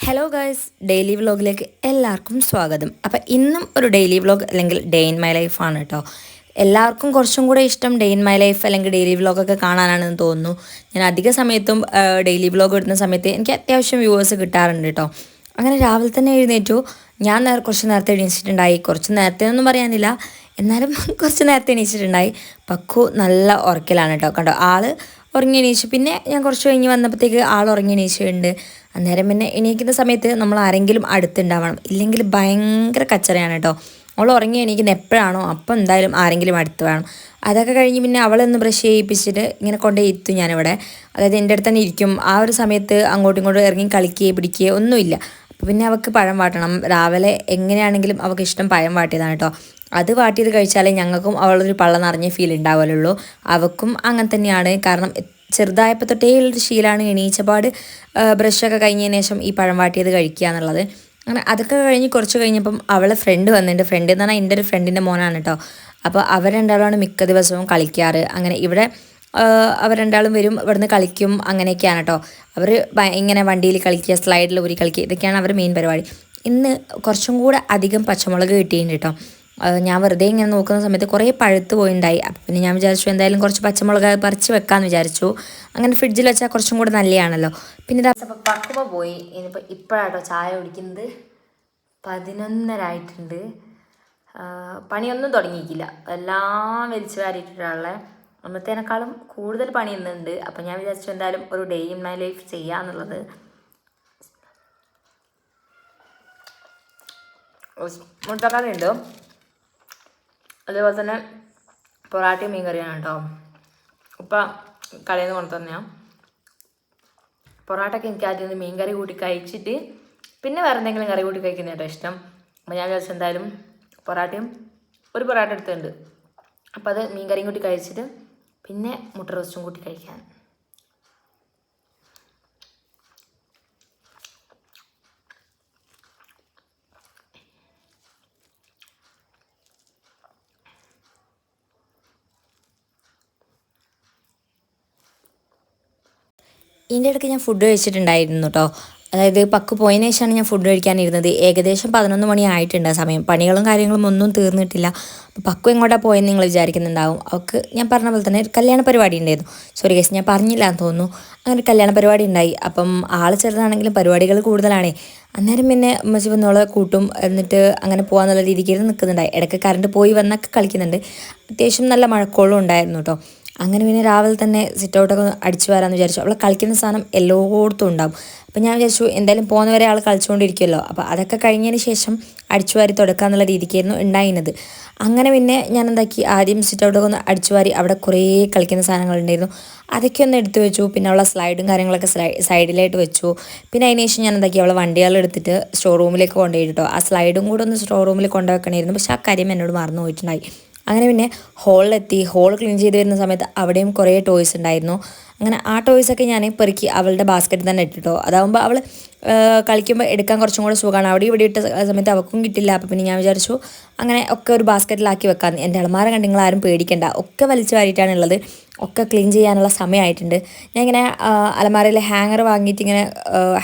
Hello guys, daily വ്ലോഗിലേക്ക് എല്ലാവർക്കും സ്വാഗതം. അപ്പം ഇന്നും ഒരു ഡെയിലി വ്ലോഗ് അല്ലെങ്കിൽ ഡേ ഇൻ മൈ ലൈഫാണ് കേട്ടോ. എല്ലാവർക്കും കുറച്ചും കൂടെ ഇഷ്ടം ഡേ ഇൻ മൈ ലൈഫ് അല്ലെങ്കിൽ ഡെയിലി വ്ലോഗൊക്കെ കാണാനാണെന്ന് തോന്നുന്നു. ഞാൻ അധിക സമയത്തും ഡെയിലി വ്ലോഗ് ഇടുന്ന സമയത്ത് എനിക്ക് അത്യാവശ്യം വ്യൂവേഴ്സ് കിട്ടാറുണ്ട് കേട്ടോ. അങ്ങനെ രാവിലെ തന്നെ എഴുന്നേറ്റു. ഞാൻ കുറച്ച് നേരത്തെ എണീച്ചിട്ടുണ്ടായി. കുറച്ച് നേരത്തെ ഒന്നും പറയാനില്ല, എന്നാലും കുറച്ച് നേരത്തെ എണീച്ചിട്ടുണ്ടായി. പക്കു നല്ല ഉറക്കലാണ് കേട്ടോ. കണ്ടോ, ആള് ഉറങ്ങി എണീച്ചു. പിന്നെ ഞാൻ കുറച്ച് കഴിഞ്ഞ് വന്നപ്പോഴത്തേക്ക് ആൾ ഉറങ്ങി എണീച്ചിട്ടുണ്ട്. അന്നേരം പിന്നെ എണീക്കുന്ന സമയത്ത് നമ്മൾ ആരെങ്കിലും അടുത്തുണ്ടാവണം, ഇല്ലെങ്കിൽ ഭയങ്കര കച്ചറയാണ് കേട്ടോ. അവൾ ഉറങ്ങി എണീക്കുന്ന എപ്പോഴാണോ അപ്പം എന്തായാലും ആരെങ്കിലും അടുത്ത് വേണം. അതൊക്കെ കഴിഞ്ഞ് പിന്നെ അവളൊന്ന് ബ്രഷ് ചെയ്യിപ്പിച്ചിട്ട് ഇങ്ങനെ കൊണ്ടേ ഇരുത്തും ഞാനിവിടെ. അതായത് എൻ്റെ അടുത്ത് തന്നെ ഇരിക്കും. ആ ഒരു സമയത്ത് അങ്ങോട്ടും ഇങ്ങോട്ടും ഇറങ്ങി കളിക്കുകയോ പിടിക്കുകയോ ഒന്നുമില്ല. അപ്പോൾ പിന്നെ അവൾക്ക് പഴം വാട്ടണം. രാവിലെ എങ്ങനെയാണെങ്കിലും അവൾക്ക് ഇഷ്ടം പഴം വാട്ടിയതാണ് കേട്ടോ. അത് വാട്ടിയത് കഴിച്ചാലേ ഞങ്ങൾക്കും അവളൊരു പള്ള നിറഞ്ഞ ഫീൽ ഉണ്ടാവുമല്ലോ. അവൾക്കും അങ്ങനെ തന്നെയാണ്. കാരണം ചെറുതായപ്പോൾ തൊട്ടേ ഉള്ളൊരു ശീലമാണ് എണീച്ചപാട് ബ്രഷൊക്കെ കഴിഞ്ഞതിന് ശേഷം ഈ പഴം വാട്ടിയത് കഴിക്കുക എന്നുള്ളത്. അങ്ങനെ അതൊക്കെ കഴിഞ്ഞ് കുറച്ച് കഴിഞ്ഞപ്പം അവളെ ഫ്രണ്ട് വന്നിട്ടുണ്ട്. ഫ്രണ്ട് എന്ന് പറഞ്ഞാൽ എൻ്റെ ഒരു ഫ്രണ്ടിൻ്റെ മോനാണ് കേട്ടോ. അപ്പോൾ അവർ രണ്ടാളുമാണ് മിക്ക ദിവസവും കളിക്കാറ്. അങ്ങനെ ഇവിടെ അവർ രണ്ടാളും വരും, ഇവിടുന്ന് കളിക്കും, അങ്ങനെയൊക്കെയാണ് കേട്ടോ. അവർ ഇങ്ങനെ വണ്ടിയിൽ കളിക്കുക, സ്ലൈഡിൽ ഊരി കളിക്കുക, ഇതൊക്കെയാണ് അവർ മെയിൻ പരിപാടി. ഇന്ന് കുറച്ചും കൂടെ അധികം പച്ചമുളക് കിട്ടിയിട്ടുണ്ട് കേട്ടോ. ഞാൻ വെറുതെ ഇങ്ങനെ നോക്കുന്ന സമയത്ത് കുറേ പഴുത്ത് പോയിണ്ടായി. അപ്പം പിന്നെ ഞാൻ വിചാരിച്ചു എന്തായാലും കുറച്ച് പച്ചമുളക് പറിച്ച് വെക്കാമെന്ന് വിചാരിച്ചു. അങ്ങനെ ഫ്രിഡ്ജിൽ വെച്ചാൽ കുറച്ചും കൂടെ നല്ലതാണല്ലോ. പിന്നെ ഇതാ പക്കുമ പോയി. ഇനിയിപ്പോൾ ഇപ്പോഴാട്ടോ ചായ കുടിക്കുന്നത്. 11:30 ആയിട്ടുണ്ട്. പണിയൊന്നും തുടങ്ങിയിട്ടില്ല, എല്ലാം വലിച്ചു വാരിയിട്ടിട്ടുള്ളത്. അന്നത്തേനേക്കാളും കൂടുതൽ പണി ഇന്നുണ്ട്. അപ്പം ഞാൻ വിചാരിച്ചു എന്തായാലും ഒരു ഡേ ഇൻ മൈ ലൈഫ് ചെയ്യാന്നുള്ളത്. മുട്ടക്കറിയുണ്ട്, അതേപോലെ തന്നെ പൊറാട്ടയും മീൻ കറിയാണ് കേട്ടോ. ഇപ്പം കടയിൽ നിന്ന് കൊണ്ടു തന്നെയാണ്. പൊറാട്ടയ്ക്ക് എനിക്ക് ആദ്യം മീൻ കറി കൂട്ടി കഴിച്ചിട്ട് പിന്നെ വേറെ എന്തെങ്കിലും കറി കൂട്ടി കഴിക്കുന്ന കേട്ടോ ഇഷ്ടം. അപ്പോൾ ഞാൻ വിചാരിച്ചു എന്തായാലും പൊറാട്ടയും ഒരു പൊറാട്ട എടുത്തിട്ടുണ്ട്. അപ്പോൾ അത് മീൻ കറിയും കൂട്ടി കഴിച്ചിട്ട് പിന്നെ മുട്ട റോസ്റ്റും കൂട്ടി കഴിക്കാൻ. ഇതിൻ്റെ ഇടയ്ക്ക് ഞാൻ ഫുഡ് കഴിച്ചിട്ടുണ്ടായിരുന്നു കേട്ടോ. അതായത് പക്ക് പോയതിനു ശേഷമാണ് ഞാൻ ഫുഡ് കഴിക്കാനിരുന്നത്. ഏകദേശം 11 മണി ആയിട്ടുണ്ട് ആ സമയം. പണികളും കാര്യങ്ങളും ഒന്നും തീർന്നിട്ടില്ല. അപ്പോൾ പക്കു എങ്ങോട്ടാണ് പോയെന്ന് നിങ്ങൾ വിചാരിക്കുന്നുണ്ടാവും. അവൾക്ക് ഞാൻ പറഞ്ഞ പോലെ തന്നെ കല്യാണ പരിപാടി ഉണ്ടായിരുന്നു. സോറി ഗൈസ്, ഞാൻ പറഞ്ഞില്ല എന്ന് തോന്നുന്നു. അങ്ങനെ കല്യാണ പരിപാടി ഉണ്ടായി. അപ്പം ആൾ ചെറുതാണെങ്കിലും പരിപാടികൾ കൂടുതലാണേ. അന്നേരം പിന്നെ ഉമ്മച്ചി വന്നോളെ കൂട്ടും, എന്നിട്ട് അങ്ങനെ പോകാന്നുള്ള രീതിക്ക് നിൽക്കുന്നുണ്ടായി. ഇടയ്ക്ക് കറണ്ട് പോയി വന്നൊക്കെ കളിക്കുന്നുണ്ട്. അത്യാവശ്യം നല്ല മഴക്കോളും ഉണ്ടായിരുന്നു കേട്ടോ. അങ്ങനെ പിന്നെ രാവിലെ തന്നെ സിറ്റ് ഔട്ടൊക്കെ അടിച്ചു വരാമെന്ന് വിചാരിച്ചു. അവൾ കളിക്കുന്ന സാധനം എല്ലായിടത്തും ഉണ്ടാവും. അപ്പം ഞാൻ വിചാരിച്ചു എന്തായാലും പോകുന്നവരെ ആൾ കളിച്ചുകൊണ്ടിരിക്കുമല്ലോ, അപ്പോൾ അതൊക്കെ കഴിഞ്ഞതിന് ശേഷം അടിച്ചു വാരി തുടക്കുക എന്നുള്ള രീതിക്കായിരുന്നു ഉണ്ടായിരുന്നത്. അങ്ങനെ പിന്നെ ഞാൻ എന്താക്കി, ആദ്യം സിറ്റ് ഔട്ടൊക്കെ ഒന്ന് അടിച്ചു വാരി. അവിടെ കുറേ കളിക്കുന്ന സാധനങ്ങളുണ്ടായിരുന്നു, അതൊക്കെ ഒന്ന് എടുത്തു വെച്ചു. പിന്നെ അവളെ സ്ലൈഡും കാര്യങ്ങളൊക്കെ സൈഡിലായിട്ട് വെച്ചു. പിന്നെ അതിന് ശേഷം ഞാൻ എന്താക്കി, അവളെ വണ്ടികളെടുത്തിട്ട് സ്റ്റോർ റൂമിലേക്ക് കൊണ്ടുപോയിട്ടോ. ആ സ്ലൈഡും കൂടെ ഒന്ന് സ്റ്റോർ റൂമിൽ കൊണ്ടുവെക്കണമായിരുന്നു, പക്ഷേ ആ കാര്യം എന്നോട് മറന്നു പോയിട്ടുണ്ടായി. അങ്ങനെ പിന്നെ ഹോളിലെത്തി. ഹോൾ ക്ലീൻ ചെയ്ത് വരുന്ന സമയത്ത് അവിടെയും കുറേ ടോയ്സ് ഉണ്ടായിരുന്നു. അങ്ങനെ ആ ടോയ്സൊക്കെ ഞാൻ പെറുക്കി അവളുടെ ബാസ്ക്കറ്റിൽ തന്നെ ഇട്ടിട്ടോ. അതാകുമ്പോൾ അവൾ കളിക്കുമ്പോൾ എടുക്കാൻ കുറച്ചും കൂടെ സുഖമാണ്. അവിടെ ഇവിടെ ഇട്ട സമയത്ത് അവൾക്കും കിട്ടില്ല. അപ്പോൾ പിന്നെ ഞാൻ വിചാരിച്ചു അങ്ങനെ ഒക്കെ ഒരു ബാസ്ക്കറ്റിലാക്കി വെക്കാമെന്ന്. എൻ്റെ അലമാര കണ്ട് നിങ്ങൾ ആരും പേടിക്കേണ്ട, ഒക്കെ വലിച്ചു വാരിയിട്ടാണുള്ളത്. ഒക്കെ ക്ലീൻ ചെയ്യാനുള്ള സമയമായിട്ടുണ്ട്. ഞാൻ ഇങ്ങനെ അലമാരയിൽ ഹാങ്ങർ വാങ്ങിയിട്ട് ഇങ്ങനെ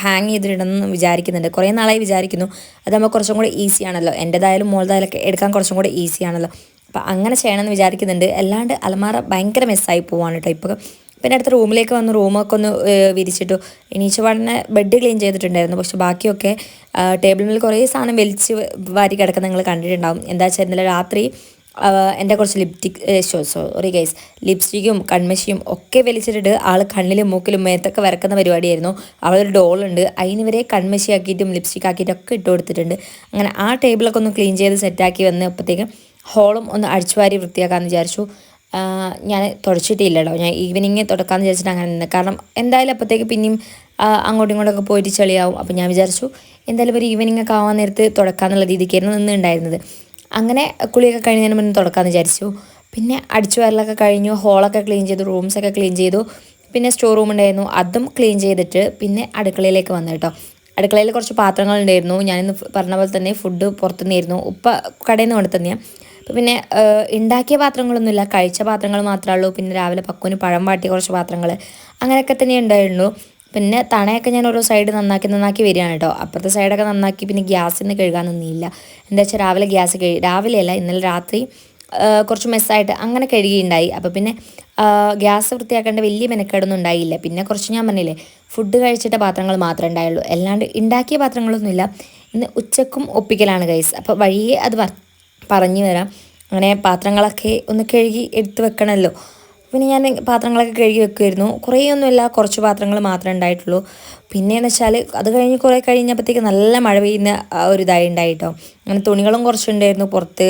ഹാങ് ചെയ്തിടണമെന്ന് വിചാരിക്കുന്നുണ്ട്. കുറേ നാളായി വിചാരിക്കുന്നു. അതാകുമ്പോൾ കുറച്ചും കൂടെ ഈസി ആണല്ലോ. എൻ്റെതായാലും മോളുടേതായാലൊക്കെ എടുക്കാൻ കുറച്ചും കൂടെ ഈസി ആണല്ലോ. അപ്പോൾ അങ്ങനെ ചെയ്യണമെന്ന് വിചാരിക്കുന്നുണ്ട്. അല്ലാണ്ട് അലമാര ഭയങ്കര മിസ്സായി പോവാണ് കേട്ടോ ഇപ്പോൾ. പിന്നെ അടുത്ത റൂമിലേക്ക് വന്ന് റൂമൊക്കെ ഒന്ന് വിരിച്ചിട്ടു. എണീച്ചപാടിനെ ബെഡ് ക്ലീൻ ചെയ്തിട്ടുണ്ടായിരുന്നു, പക്ഷെ ബാക്കിയൊക്കെ ടേബിളിൽ കുറേ സാധനം വലിച്ച് വാരി കിടക്കുന്ന നിങ്ങൾ കണ്ടിട്ടുണ്ടാവും. എന്താ വെച്ചാൽ ഇന്നലെ രാത്രി എൻ്റെ കുറച്ച് സോറി ഗൈസ്, ലിപ്സ്റ്റിക്കും കൺമഷിയും ഒക്കെ വലിച്ചിട്ടിട്ട് ആൾ കണ്ണിലും മൂക്കിലും മേത്തൊക്കെ വരക്കുന്ന പരിപാടിയായിരുന്നു. അവളൊരു ഡോളുണ്ട്, അതിന് വരെ കൺമഷി ആക്കിയിട്ടും ലിപ്സ്റ്റിക് ആക്കിയിട്ടും ഒക്കെ ഇട്ട് കൊടുത്തിട്ടുണ്ട്. അങ്ങനെ ആ ടേബിളൊക്കെ ഒന്ന് ക്ലീൻ ചെയ്ത് സെറ്റാക്കി വന്നപ്പോഴത്തേക്കും ഹോളും ഒന്ന് അടിച്ചു വാരി വൃത്തിയാക്കാമെന്ന് വിചാരിച്ചു. ഞാൻ തുടച്ചിട്ടില്ലല്ലോ, ഞാൻ ഈവനിങ് തുടക്കാമെന്ന് വിചാരിച്ചിട്ട് അങ്ങനെ നിന്ന്. കാരണം എന്തായാലും അപ്പോഴത്തേക്ക് പിന്നെയും അങ്ങോട്ടും ഇങ്ങോട്ടൊക്കെ പോയിട്ട് ചെളിയാവും. അപ്പോൾ ഞാൻ വിചാരിച്ചു എന്തായാലും ഒരു ഈവനിങ് ഒക്കെ ആവാൻ നേരത്ത് തുടക്കാമെന്നുള്ള രീതിക്കായിരുന്നു നിന്നുണ്ടായിരുന്നത്. അങ്ങനെ കുളിയൊക്കെ കഴിഞ്ഞതിന് മുന്നേ തുടക്കാമെന്ന് വിചാരിച്ചു. പിന്നെ അടിച്ചു വാരലൊക്കെ കഴിഞ്ഞു, ഹോളൊക്കെ ക്ലീൻ ചെയ്തു, റൂംസൊക്കെ ക്ലീൻ ചെയ്തു. പിന്നെ സ്റ്റോർ റൂം ഉണ്ടായിരുന്നു, അതും ക്ലീൻ ചെയ്തിട്ട് പിന്നെ അടുക്കളയിലേക്ക് വന്നു കേട്ടോ. അടുക്കളയിൽ കുറച്ച് പാത്രങ്ങളുണ്ടായിരുന്നു. ഞാനിന്ന് പറഞ്ഞ പോലെ തന്നെ ഫുഡ് പുറത്തുനിന്നായിരുന്നു, ഉപ്പ കടയിൽ നിന്ന് കൊണ്ടു തന്നെയാണ്. അപ്പോൾ പിന്നെ ഉണ്ടാക്കിയ പാത്രങ്ങളൊന്നുമില്ല, കഴിച്ച പാത്രങ്ങൾ മാത്രമേ ഉള്ളൂ. പിന്നെ രാവിലെ പക്കുവിന് പഴം വാട്ടിയ കുറച്ച് പാത്രങ്ങൾ അങ്ങനെയൊക്കെ തന്നെ ഉണ്ടായിരുന്നു. പിന്നെ തണയൊക്കെ ഞാൻ ഓരോ സൈഡ് നന്നാക്കി വരികയാണ് കേട്ടോ. അപ്പുറത്തെ സൈഡൊക്കെ നന്നാക്കി പിന്നെ ഗ്യാസിൽ നിന്ന് കഴുകാനൊന്നുമില്ല. എന്താ വെച്ചാൽ രാവിലെ ഗ്യാസ് രാവിലെയല്ല ഇന്നലെ രാത്രി കുറച്ച് മെസ്സായിട്ട് അങ്ങനെ കഴുകിയിട്ടുണ്ടായി. അപ്പോൾ പിന്നെ ഗ്യാസ് വൃത്തിയാക്കേണ്ട വലിയ മെനക്കേടൊന്നും ഉണ്ടായില്ല. പിന്നെ കുറച്ച് ഞാൻ പറഞ്ഞില്ലേ ഫുഡ് കഴിച്ചിട്ട പാത്രങ്ങൾ മാത്രമേ ഉണ്ടായുള്ളൂ, അല്ലാണ്ട് ഉണ്ടാക്കിയ പാത്രങ്ങളൊന്നുമില്ല. ഇന്ന് ഉച്ചക്കും ഒപ്പിക്കലാണ് ഗൈസ്. അപ്പോൾ വഴിയെ അത് പറഞ്ഞു വരാം. അങ്ങനെ പാത്രങ്ങളൊക്കെ ഒന്ന് കഴുകി എടുത്ത് വെക്കണമല്ലോ. പിന്നെ ഞാൻ പാത്രങ്ങളൊക്കെ കഴുകി വെക്കുമായിരുന്നു. കുറേയൊന്നുമില്ല, കുറച്ച് പാത്രങ്ങൾ മാത്രമേ ഉണ്ടായിട്ടുള്ളൂ. പിന്നെയെന്ന് വെച്ചാൽ അത് കഴിഞ്ഞ് കുറേ കഴിഞ്ഞപ്പോഴത്തേക്ക് നല്ല മഴ പെയ്യുന്ന ഒരു ഇതായി ഉണ്ടായിട്ടോ. അങ്ങനെ തുണികളും കുറച്ചുണ്ടായിരുന്നു പുറത്ത്,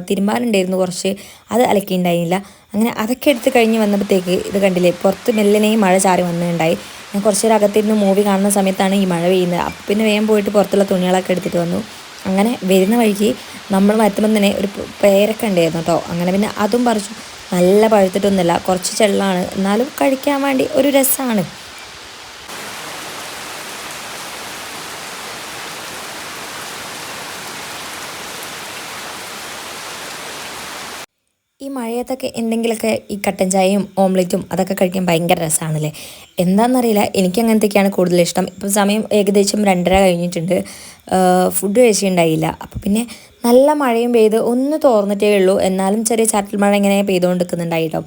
തിരുമ്പാനുണ്ടായിരുന്നു കുറച്ച്, അത് അലക്കിയിട്ടുണ്ടായില്ല. അങ്ങനെ അതൊക്കെ എടുത്ത് കഴിഞ്ഞ് വന്നപ്പോഴത്തേക്ക് ഇത് കണ്ടില്ലേ, പുറത്ത് മെല്ലനെയും മഴ ചാറി വന്നിട്ടുണ്ടായി. ഞാൻ കുറച്ച് നേരം അകത്തിരുന്ന് മൂവി കാണുന്ന സമയത്താണ് ഈ മഴ പെയ്യുന്നത്. അപ്പം പിന്നെ വേഗം പോയിട്ട് പുറത്തുള്ള തുണികളൊക്കെ എടുത്തിട്ട് വന്നു. അങ്ങനെ വരുന്ന വഴിക്ക് നമ്മൾ മരത്തുമ്പം തന്നെ ഒരു പേരൊക്കെ ഉണ്ടായിരുന്നു കേട്ടോ. അങ്ങനെ പിന്നെ അതും പറിച്ചു. നല്ല പഴുത്തിട്ടൊന്നുമില്ല, കുറച്ച് ചെള്ളാണ്, എന്നാലും കഴിക്കാൻ വേണ്ടി ഒരു രസമാണ്. ഈ മഴയത്തൊക്കെ എന്തെങ്കിലുമൊക്കെ ഈ കട്ടൻ ചായയും ഓംലെറ്റും അതൊക്കെ കഴിക്കാൻ ഭയങ്കര രസമാണല്ലേ. എന്താണെന്നറിയില്ല, എനിക്ക് അങ്ങനത്തെയൊക്കെയാണ് കൂടുതൽ ഇഷ്ടം. ഇപ്പം സമയം ഏകദേശം 2:30 കഴിഞ്ഞിട്ടുണ്ട്. ഫുഡ് കഴിച്ചിട്ടുണ്ടായില്ല. അപ്പോൾ പിന്നെ നല്ല മഴയും പെയ്ത് ഒന്ന് തോർന്നിട്ടേ ഉള്ളൂ, എന്നാലും ചെറിയ ചാറ്റൽ മഴ ഇങ്ങനെ പെയ്തുകൊണ്ട് നിൽക്കുന്നുണ്ടായിട്ടോ.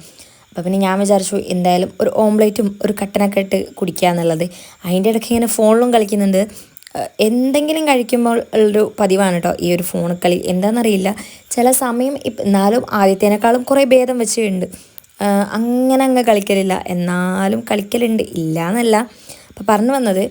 അപ്പോൾ പിന്നെ ഞാൻ വിചാരിച്ചു എന്തായാലും ഒരു ഓംലെറ്റും ഒരു കട്ടനൊക്കെ ഇട്ട് കുടിക്കുക എന്നുള്ളത്. അതിൻ്റെ ഇടയ്ക്ക് ഇങ്ങനെ ഫോണിലും കളിക്കുന്നുണ്ട്. എന്തെങ്കിലും കഴിക്കുമ്പോൾ ഉള്ളൊരു പതിവാണ് കേട്ടോ ഈ ഒരു ഫോൺ കളി. എന്താണെന്നറിയില്ല, ചില സമയം എന്നാലും ആദ്യത്തേനേക്കാളും കുറേ ഭേദം വെച്ചിട്ടുണ്ട്. അങ്ങനെ അങ്ങ് കളിക്കലില്ല, എന്നാലും കളിക്കലുണ്ട്, ഇല്ല എന്നല്ല. അപ്പോൾ പറഞ്ഞു വന്നത്,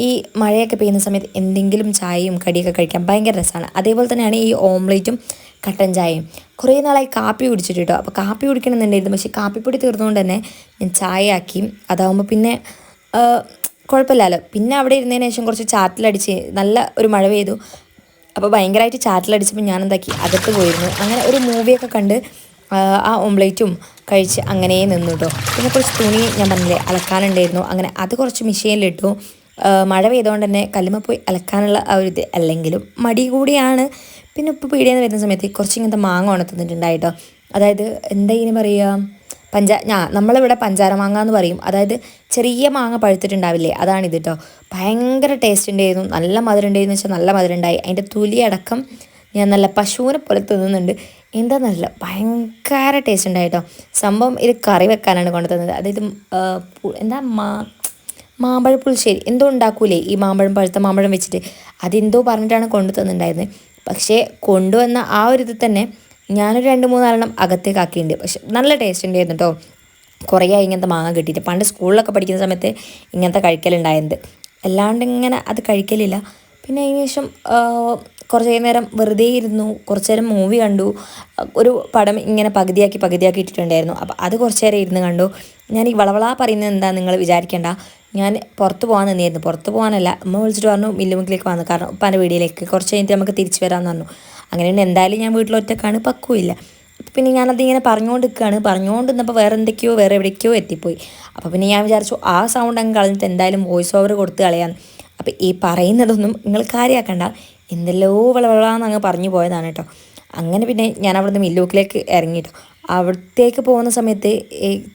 ഈ മഴയൊക്കെ പെയ്യുന്ന സമയത്ത് എന്തെങ്കിലും ചായയും കടിയൊക്കെ കഴിക്കാൻ ഭയങ്കര രസമാണ്. അതേപോലെ തന്നെയാണ് ഈ ഓംലെറ്റും കട്ടൻ ചായയും. കുറേ നാളായി കാപ്പി കുടിച്ചിട്ട് കേട്ടോ. അപ്പോൾ കാപ്പി കുടിക്കണമെന്നുണ്ടായിരുന്നു, പക്ഷേ കാപ്പിപ്പൊടി തീർന്നുകൊണ്ട് തന്നെ ഞാൻ ചായ ആക്കി. അതാകുമ്പോൾ പിന്നെ കുഴപ്പമില്ലല്ലോ. പിന്നെ അവിടെ ഇരുന്നതിന് ശേഷം കുറച്ച് ചാറ്റിലടിച്ച് നല്ല ഒരു മഴ പെയ്തു. അപ്പോൾ ഭയങ്കരമായിട്ട് ചാറ്റിലടിച്ചപ്പോൾ ഞാൻ എന്താക്കി, അകത്ത് പോയിരുന്നു. അങ്ങനെ ഒരു മൂവിയൊക്കെ കണ്ട് ആ ഓംലെറ്റും കഴിച്ച് അങ്ങനെ നിന്നു കേട്ടോ. പിന്നെ കുറച്ച് തുണി ഞാൻ പറഞ്ഞില്ലേ അലക്കാനുണ്ടായിരുന്നു. അങ്ങനെ അത് കുറച്ച് മെഷീനിലിട്ടു. മഴ പെയ്തുകൊണ്ട് തന്നെ കല്ലുമ്മ പോയി അലക്കാനുള്ള ആ ഒരു ഇത് അല്ലെങ്കിലും മടി കൂടിയാണ്. പിന്നെ ഉപ്പ് പീടിയെന്ന് വരുന്ന സമയത്ത് കുറച്ച് ഇങ്ങനത്തെ മാങ്ങ ഉണർത്തുന്നിട്ടുണ്ടായിട്ടോ. അതായത് എന്താ ഇതിന് പറയുക, നമ്മളിവിടെ പഞ്ചാര മാങ്ങ എന്ന് പറയും. അതായത് ചെറിയ മാങ്ങ പഴുത്തിട്ടുണ്ടാവില്ലേ, അതാണിത് കേട്ടോ. ഭയങ്കര ടേസ്റ്റ് ഉണ്ടായിരുന്നു, നല്ല മധുരം ഉണ്ടായിരുന്നു വെച്ചാൽ നല്ല മധുരം ഉണ്ടായി. അതിൻ്റെ തൊലി അടക്കം ഞാൻ നല്ല പശുവിനെ പോലെ തിന്നുന്നുണ്ട്. എന്താണെന്നറിയില്ല, ഭയങ്കര ടേസ്റ്റ് ഉണ്ടായിട്ടോ. സംഭവം ഇത് കറി വെക്കാനാണ് കൊണ്ടുതന്നത്. അതായത് എന്താ മാമ്പഴ പുളിശ്ശേരി എന്തോ ഉണ്ടാക്കൂലേ ഈ പഴുത്ത മാമ്പഴം വെച്ചിട്ട്, അതെന്തോ പറഞ്ഞിട്ടാണ് കൊണ്ടു തന്നിട്ടുണ്ടായിരുന്നത്. പക്ഷേ കൊണ്ടുവന്ന ആ ഒരു ഇത് തന്നെ ഞാനൊരു 2-3 അകത്തേക്ക് ആക്കിയിട്ടുണ്ട്. പക്ഷെ നല്ല ടേസ്റ്റ് ഉണ്ടായിരുന്നു കേട്ടോ. കുറേ ആയി ഇങ്ങനത്തെ മാങ്ങ കിട്ടിയിട്ട്. പണ്ട് സ്കൂളിലൊക്കെ പഠിക്കുന്ന സമയത്ത് ഇങ്ങനത്തെ കഴിക്കലുണ്ടായിരുന്നത്, അല്ലാണ്ട് ഇങ്ങനെ അത് കഴിക്കലില്ല. പിന്നെ അതിന് ശേഷം കുറച്ച് നേരം വെറുതെ ഇരുന്നു, കുറച്ച് നേരം മൂവി കണ്ടു. ഒരു പടം ഇങ്ങനെ പകുതിയാക്കി ഇട്ടിട്ടുണ്ടായിരുന്നു. അപ്പോൾ അത് കുറച്ച് നേരം ഇരുന്ന് കണ്ടു. ഞാൻ ഈ വളവള പറയുന്നത് എന്താ നിങ്ങൾ വിചാരിക്കേണ്ട, ഞാൻ പുറത്ത് പോകാൻ നിന്നായിരുന്നു. പുറത്ത് പോകാനല്ല, അമ്മ വിളിച്ചിട്ട് പറഞ്ഞു മില്ലുമുക്കിലേക്ക് വന്നു, കാരണം ഉപ്പാൻ്റെ വീടിലേക്ക് കുറച്ച് കഴിഞ്ഞിട്ട് നമുക്ക് തിരിച്ച് വരാമെന്ന് പറഞ്ഞു. അങ്ങനെയുണ്ട്. എന്തായാലും ഞാൻ വീട്ടിലൊറ്റക്കാണ്, പക്കുമില്ല. പിന്നെ ഞാനതിങ്ങനെ പറഞ്ഞുകൊണ്ട് നിന്നപ്പോൾ വേറെ എവിടേക്കോ എത്തിപ്പോയി. അപ്പോൾ പിന്നെ ഞാൻ വിചാരിച്ചു ആ സൗണ്ട് അങ്ങ് കളഞ്ഞിട്ട് എന്തായാലും വോയിസ് ഓവർ കൊടുത്ത് കളയാന്ന്. അപ്പോൾ ഈ പറയുന്നതൊന്നും നിങ്ങൾ കാര്യമാക്കണ്ട, എന്തെല്ലോ വളവളാന്ന് അങ്ങ് പറഞ്ഞു പോയതാണ് കേട്ടോ. അങ്ങനെ പിന്നെ ഞാൻ അവിടുന്ന് മില്ലൂക്കിലേക്ക് ഇറങ്ങിയിട്ടോ. അവിടത്തേക്ക് പോകുന്ന സമയത്ത്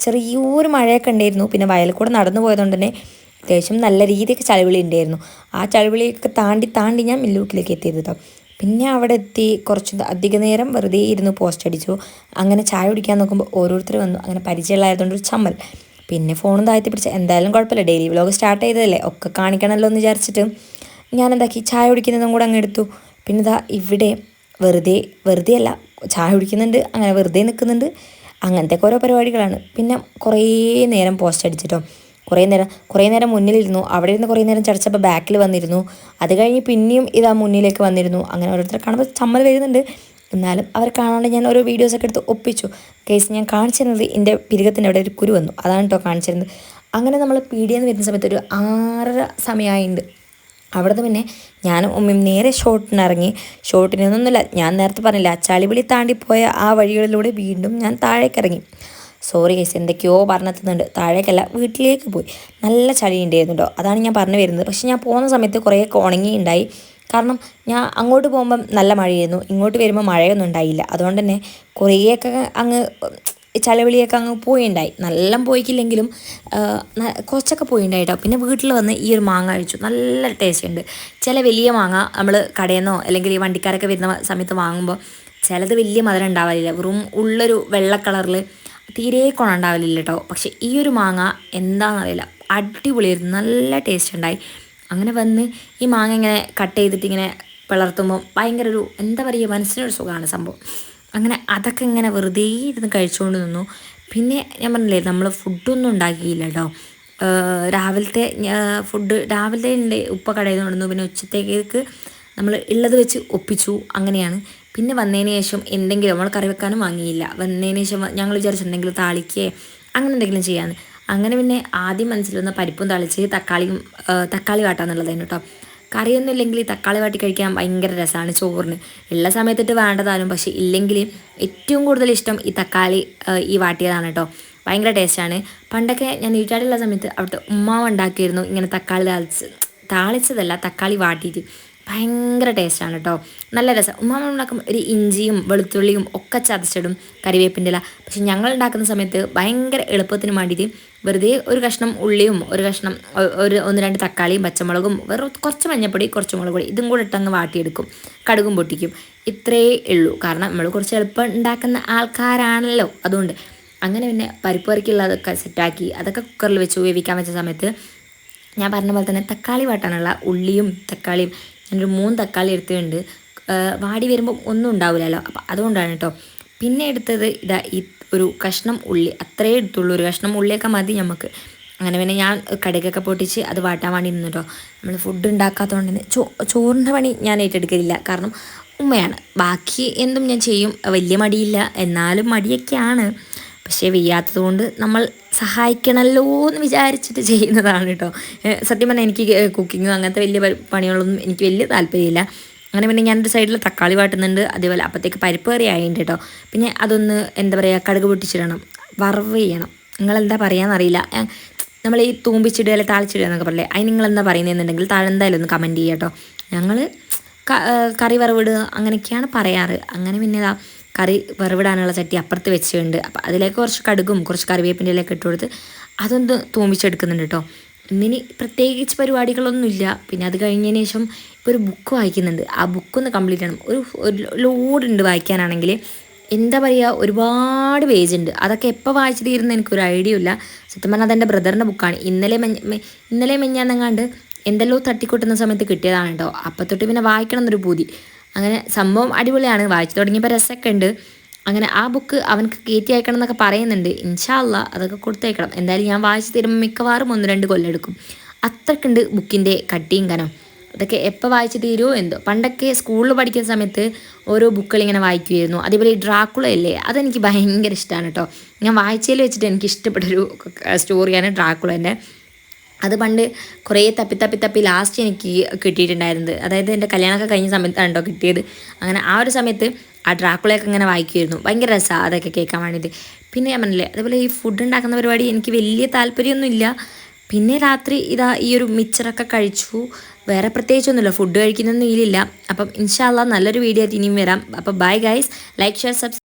ചെറിയൊരു മഴയൊക്കെ ഉണ്ടായിരുന്നു. പിന്നെ വയലിൽ കൂടെ നടന്നു പോയതുകൊണ്ട് തന്നെ അത്യാവശ്യം നല്ല രീതിക്ക് ചളിവിളി ഉണ്ടായിരുന്നു. ആ ചളിവിളിയൊക്കെ താണ്ടി ഞാൻ മില്ലൂക്കിലേക്ക് എത്തിയത് കേട്ടോ. പിന്നെ അവിടെ എത്തി കുറച്ച് അധിക നേരം വെറുതെ ഇരുന്ന് പോസ്റ്റ് അടിച്ചു. അങ്ങനെ ചായ കുടിക്കാൻ നോക്കുമ്പോൾ ഓരോരുത്തർ വന്നു. അങ്ങനെ പരിചയമുള്ളതായതുകൊണ്ട് ഒരു ചമ്മൽ. പിന്നെ ഫോണും താഴ്ത്തി പിടിച്ച എന്തായാലും കുഴപ്പമില്ല, ഡെയിലി വ്ലോഗ് സ്റ്റാർട്ട് ചെയ്തതല്ലേ, ഒക്കെ കാണിക്കണമല്ലോ എന്ന് വിചാരിച്ചിട്ട് ഞാൻ എന്താക്കി, ചായ കുടിക്കുന്നതും കൂടെ അങ്ങ് എടുത്തു. പിന്നെ ഇതാ ഇവിടെ വെറുതെ അല്ല, ചായ കുടിക്കുന്നുണ്ട്, അങ്ങനെ വെറുതെ നിൽക്കുന്നുണ്ട്. അങ്ങനത്തെ ഓരോ പരിപാടികളാണ്. പിന്നെ കുറേ നേരം പോസ്റ്റ് അടിച്ചിട്ടോ. കുറേ നേരം മുന്നിലിരുന്നു. അവിടെ ഇരുന്ന് കുറേ നേരം ചടച്ചപ്പോൾ ബാക്കിൽ വന്നിരുന്നു. അത് കഴിഞ്ഞ് പിന്നെയും ഇതാ മുന്നിലേക്ക് വന്നിരുന്നു. അങ്ങനെ ഓരോരുത്തരെ കാണുമ്പോൾ ചമ്മൽ വരുന്നുണ്ട്. എന്നാലും അവർ കാണാണ്ട് ഞാൻ ഓരോ വീഡിയോസൊക്കെ എടുത്ത് ഒപ്പിച്ചു. കേസ് ഞാൻ കാണിച്ചിരുന്നത് എൻ്റെ പിരികത്തിൻ്റെ അവിടെ ഒരു കുരു വന്നു, അതാണ് കേട്ടോ കാണിച്ചിരുന്നത്. അങ്ങനെ നമ്മൾ പീടിയെന്ന് വരുന്ന സമയത്ത് ഒരു 6:30 സമയമായിട്ടുണ്ട്. അവിടുന്ന് പിന്നെ ഞാനും ഉമ്മയും നേരെ ഷോട്ടിനിറങ്ങി. ഷോട്ടിനൊന്നുമില്ല, ഞാൻ നേരത്തെ പറഞ്ഞില്ല, ചളിവിളി താണ്ടിപ്പോയ ആ വഴികളിലൂടെ വീണ്ടും ഞാൻ താഴേക്ക് ഇറങ്ങി. സോറി ഗൈസ്, എന്തൊക്കെയോ പറഞ്ഞെത്തുന്നുണ്ട്. താഴേക്കല്ല, വീട്ടിലേക്ക് പോയി. നല്ല ചളി ഉണ്ടായിരുന്നു കേട്ടോ, അതാണ് ഞാൻ പറഞ്ഞു വരുന്നത്. പക്ഷെ ഞാൻ പോകുന്ന സമയത്ത് കുറേയൊക്കെ ഉണങ്ങിയിട്ടുണ്ടായി. കാരണം ഞാൻ അങ്ങോട്ട് പോകുമ്പം നല്ല മഴയായിരുന്നു, ഇങ്ങോട്ട് വരുമ്പോൾ മഴയൊന്നും ഉണ്ടായില്ല. അതുകൊണ്ട് തന്നെ കുറേയൊക്കെ അങ്ങ് ചലവിളിയൊക്കെ അങ്ങ് പോയിണ്ടായി. നല്ല പോയിക്കില്ലെങ്കിലും കുറച്ചൊക്കെ പോയിണ്ടായി കേട്ടോ. പിന്നെ വീട്ടിൽ വന്ന് ഈ ഒരു മാങ്ങ കഴിച്ചു. നല്ല ടേസ്റ്റ് ഉണ്ട്. ചില വലിയ മാങ്ങ നമ്മൾ കടയിൽ നിന്നോ അല്ലെങ്കിൽ ഈ വണ്ടിക്കാരൊക്കെ വരുന്ന സമയത്ത് വാങ്ങുമ്പോൾ ചിലത് വലിയ മധുരം ഉണ്ടാവില്ല, വെറും ഉള്ളൊരു വെള്ള കളറിൽ തീരെ ഉണ്ടാവില്ല കേട്ടോ. പക്ഷേ ഈ ഒരു മാങ്ങ എന്താണെന്നറിയില്ല, അടിപൊളിയായിരുന്നു, നല്ല ടേസ്റ്റ് ഉണ്ടായി. അങ്ങനെ വന്ന് ഈ മാങ്ങ ഇങ്ങനെ കട്ട് ചെയ്തിട്ട് ഇങ്ങനെ പിളർത്തുമ്പോൾ ഭയങ്കര ഒരു എന്താ പറയുക, മനസ്സിനൊരു സുഖമാണ് സംഭവം. അങ്ങനെ അതൊക്കെ ഇങ്ങനെ വെറുതെ ഇരുന്ന് കഴിച്ചുകൊണ്ട് നിന്നു. പിന്നെ ഞാൻ പറഞ്ഞില്ലേ, നമ്മൾ ഫുഡൊന്നും ഉണ്ടാക്കിയില്ല കേട്ടോ. രാവിലത്തെ ഫുഡ് രാവിലത്തെ ഉണ്ട് ഉപ്പ കടയിൽ നിന്ന് കൊണ്ടുവന്നു. പിന്നെ ഉച്ചത്തേക്ക് നമ്മൾ ഉള്ളത് വെച്ച് ഒപ്പിച്ചു. അങ്ങനെയാണ്. പിന്നെ വന്നതിന് ശേഷം എന്തെങ്കിലും നമ്മൾ കറി വെക്കാനും വാങ്ങിയില്ല. വന്നതിന് ശേഷം ഞങ്ങൾ വിചാരിച്ചു എന്തെങ്കിലും താളിക്കേ അങ്ങനെ എന്തെങ്കിലും ചെയ്യാമെന്ന്. അങ്ങനെ പിന്നെ ആദ്യം മനസ്സിൽ വന്ന പരിപ്പും തളിച്ച് തക്കാളി വാട്ടാന്നുള്ളതായിരുന്നു കേട്ടോ. കറിയൊന്നും ഇല്ലെങ്കിൽ തക്കാളി വാട്ടി കഴിക്കാൻ ഭയങ്കര രസമാണ് ചോറിന്. ഉള്ള സമയത്തിട്ട് വേണ്ടതാനും, പക്ഷേ ഇല്ലെങ്കിൽ ഏറ്റവും കൂടുതൽ ഇഷ്ടം ഈ തക്കാളി ഈ വാട്ടിയതാണ് കേട്ടോ. ഭയങ്കര ടേസ്റ്റാണ്. പണ്ടൊക്കെ ഞാൻ വീട്ടിലുള്ള സമയത്ത് അവിടുത്തെ ഉമ്മാവ് ഉണ്ടാക്കിയിരുന്നു ഇങ്ങനെ തക്കാളി താളിച്ചതല്ല, തക്കാളി വാട്ടിയിട്ട് ഭയങ്കര ടേസ്റ്റാണ് കേട്ടോ. നല്ല രസം. ഉമ്മാമ ഉണ്ടാക്കുമ്പോൾ ഒരു ഇഞ്ചിയും വെളുത്തുള്ളിയും ഒക്കെ ചതച്ചിടും, കരിവേപ്പിൻ്റെ ഇല. പക്ഷെ ഞങ്ങൾ ഉണ്ടാക്കുന്ന സമയത്ത് ഭയങ്കര എളുപ്പത്തിന് വേണ്ടിയിട്ട് വെറുതെ ഒരു കഷ്ണം ഉള്ളിയും ഒരു കഷ്ണം ഒന്ന് രണ്ട് തക്കാളിയും പച്ചമുളകും വെറും കുറച്ച് മഞ്ഞൾപ്പൊടി കുറച്ച് മുളക് പൊടി ഇതും കൂടെ ഇട്ടങ്ങ് വാട്ടിയെടുക്കും, കടുകും പൊട്ടിക്കും. ഇത്രയേ ഉള്ളൂ. കാരണം നമ്മൾ കുറച്ച് എളുപ്പം ഉണ്ടാക്കുന്ന ആൾക്കാരാണല്ലോ, അതുകൊണ്ട്. അങ്ങനെ പിന്നെ പരിപ്പ് കറിക്കുള്ളതൊക്കെ സെറ്റാക്കി അതൊക്കെ കുക്കറിൽ വെച്ച് വേവിക്കാൻ വെച്ച സമയത്ത് ഞാൻ പറഞ്ഞ പോലെ തന്നെ തക്കാളി വാട്ടാനുള്ള ഉള്ളിയും തക്കാളിയും ഞാനൊരു 3 തക്കാളി എടുത്തിട്ടുണ്ട്. വാടി വരുമ്പോൾ ഒന്നും ഉണ്ടാവില്ലല്ലോ, അപ്പം അതുകൊണ്ടാണ് കേട്ടോ. പിന്നെ എടുത്തത് ഇതാ ഈ ഒരു കഷ്ണം ഉള്ളി, അത്രയേ എടുത്തുള്ളൂ. ഒരു കഷ്ണം ഉള്ളിയൊക്കെ മതി നമുക്ക്. അങ്ങനെ പിന്നെ ഞാൻ കടുകൊക്കെ പൊട്ടിച്ച് അത് വാട്ടാൻ വേണ്ടി നിന്നു കേട്ടോ. നമ്മൾ ഫുഡ് ഉണ്ടാക്കാത്തതുകൊണ്ട് തന്നെ ചോറിൻ്റെ പണി ഞാൻ ഏറ്റെടുക്കലില്ല, കാരണം ഉമ്മയാണ്. ബാക്കി എന്തും ഞാൻ ചെയ്യും, വലിയ മടിയില്ല, എന്നാലും മടിയൊക്കെയാണ്. പക്ഷേ വയ്യാത്തത് കൊണ്ട് നമ്മൾ സഹായിക്കണമല്ലോ എന്ന് വിചാരിച്ചിട്ട് ചെയ്യുന്നതാണ് കേട്ടോ. സത്യം പറഞ്ഞാൽ എനിക്ക് കുക്കിങ്ങും അങ്ങനത്തെ വലിയ പണികളൊന്നും എനിക്ക് വലിയ താല്പര്യമില്ല. അങ്ങനെ പിന്നെ ഞാനൊരു സൈഡിൽ തക്കാളി വാട്ടുന്നുണ്ട്, അതേപോലെ അപ്പോഴത്തേക്ക് പരിപ്പ് കറി ആയിട്ടുണ്ട് കേട്ടോ. പിന്നെ അതൊന്ന് എന്താ പറയുക, കടുക് പൊട്ടിച്ചിടണം, വറവ് ചെയ്യണം. നിങ്ങളെന്താ പറയാമെന്നറിയില്ല, നമ്മൾ ഈ തൂമ്പിച്ചിടുക അല്ലെങ്കിൽ താളിച്ചിടുക എന്നൊക്കെ പറയില്ലേ, അതിന് നിങ്ങളെന്താ പറയുന്നതെന്നുണ്ടെങ്കിൽ താഴെ എന്തായാലും ഒന്ന് കമൻറ്റ് ചെയ്യുക കേട്ടോ. ഞങ്ങൾ കറി വറവിടുക അങ്ങനെയൊക്കെയാണ് പറയാറ്. അങ്ങനെ പിന്നെ കറി വറവിടാനുള്ള ചട്ടി അപ്പുറത്ത് വെച്ചിട്ടുണ്ട്. അപ്പം അതിലേക്ക് കുറച്ച് കടുകും കുറച്ച് കറിവേപ്പിൻ്റെ ഇലയൊക്കെ ഇട്ട് കൊടുത്ത് അതൊന്ന് തൂമിച്ചെടുക്കുന്നുണ്ട് കേട്ടോ. ഇന്നിനി പ്രത്യേകിച്ച് പരിപാടികളൊന്നുമില്ല. പിന്നെ അത് കഴിഞ്ഞതിന് ശേഷം ഇപ്പോൾ ഒരു ബുക്ക് വായിക്കുന്നുണ്ട്. ആ ബുക്കൊന്ന് കംപ്ലീറ്റ് ചെയ്യണം. ഒരു ലോഡുണ്ട് വായിക്കാനാണെങ്കിൽ. എന്താ പറയുക, ഒരുപാട് പേജ് ഉണ്ട്. അതൊക്കെ എപ്പോൾ വായിച്ചു തീരുന്ന എനിക്കൊരു ഐഡിയ ഇല്ല. സത്യം പറഞ്ഞാൽ അതെൻ്റെ ബ്രദറിൻ്റെ ബുക്കാണ്. ഇന്നലെ മെഞ്ഞാന്നെങ്ങാണ്ട് എന്തെല്ലോ തട്ടിക്കൊട്ടുന്ന സമയത്ത് കിട്ടിയതാണ് കേട്ടോ. അപ്പം തൊട്ട് പിന്നെ വായിക്കണം എന്നൊരു പൂതി. അങ്ങനെ സംഭവം അടിപൊളിയാണ്, വായിച്ചു തുടങ്ങിയപ്പോൾ രസമൊക്കെ ഉണ്ട്. അങ്ങനെ ആ ബുക്ക് അവനക്ക് കയറ്റി അയക്കണം എന്നൊക്കെ പറയുന്നുണ്ട്. ഇൻഷാ അള്ളാ അതൊക്കെ കൊടുത്തയക്കണം. എന്തായാലും ഞാൻ വായിച്ച് തരുമ്പോൾ മിക്കവാറും 1-2 കൊല്ലം എടുക്കും. അത്രക്കുണ്ട് ബുക്കിൻ്റെ കട്ടിയും കനം. അതൊക്കെ എപ്പോൾ വായിച്ച് തീരുമോ എന്തോ. പണ്ടൊക്കെ സ്കൂളിൽ പഠിക്കുന്ന സമയത്ത് ഓരോ ബുക്കുകൾ ഇങ്ങനെ വായിക്കുമായിരുന്നു. അതേപോലെ ഈ ഡ്രാക്കുള ഇല്ലേ, അതെനിക്ക് ഭയങ്കര ഇഷ്ടമാണ് കേട്ടോ. ഞാൻ വായിച്ചതിൽ വെച്ചിട്ട് എനിക്ക് ഇഷ്ടപ്പെട്ടൊരു സ്റ്റോറിയാണ് ഡ്രാക്കുളേൻ്റെ. അത് പണ്ട് കുറേ തപ്പി ലാസ്റ്റ് എനിക്ക് കിട്ടിയിട്ടുണ്ടായിരുന്നത്. അതായത് എൻ്റെ കല്യാണമൊക്കെ കഴിഞ്ഞ സമയത്താണ് കേട്ടോ കിട്ടിയത്. അങ്ങനെ ആ ഒരു സമയത്ത് ആ ഡ്രാക്കുളയൊക്കെ ഇങ്ങനെ വായിക്കുമായിരുന്നു. ഭയങ്കര രസമാണ് അതൊക്കെ കേൾക്കാൻ വേണ്ടിയിട്ട്. പിന്നെ ഞാൻ പറഞ്ഞില്ലേ, അതേപോലെ ഈ ഫുഡ് ഉണ്ടാക്കുന്ന പരിപാടി എനിക്ക് വലിയ താല്പര്യമൊന്നുമില്ല. പിന്നെ രാത്രി ഇതാ ഈ ഒരു മിച്ചറൊക്കെ കഴിച്ചു. വേറെ പ്രത്യേകിച്ചൊന്നുമില്ല, ഫുഡ് കഴിക്കുന്നൊന്നും ഇതിലില്ല. അപ്പം ഇൻഷാ അള്ളാ നല്ലൊരു വീഡിയോ ആയിട്ട് ഇനിയും വരാം. അപ്പം bye guys, like share subscribe.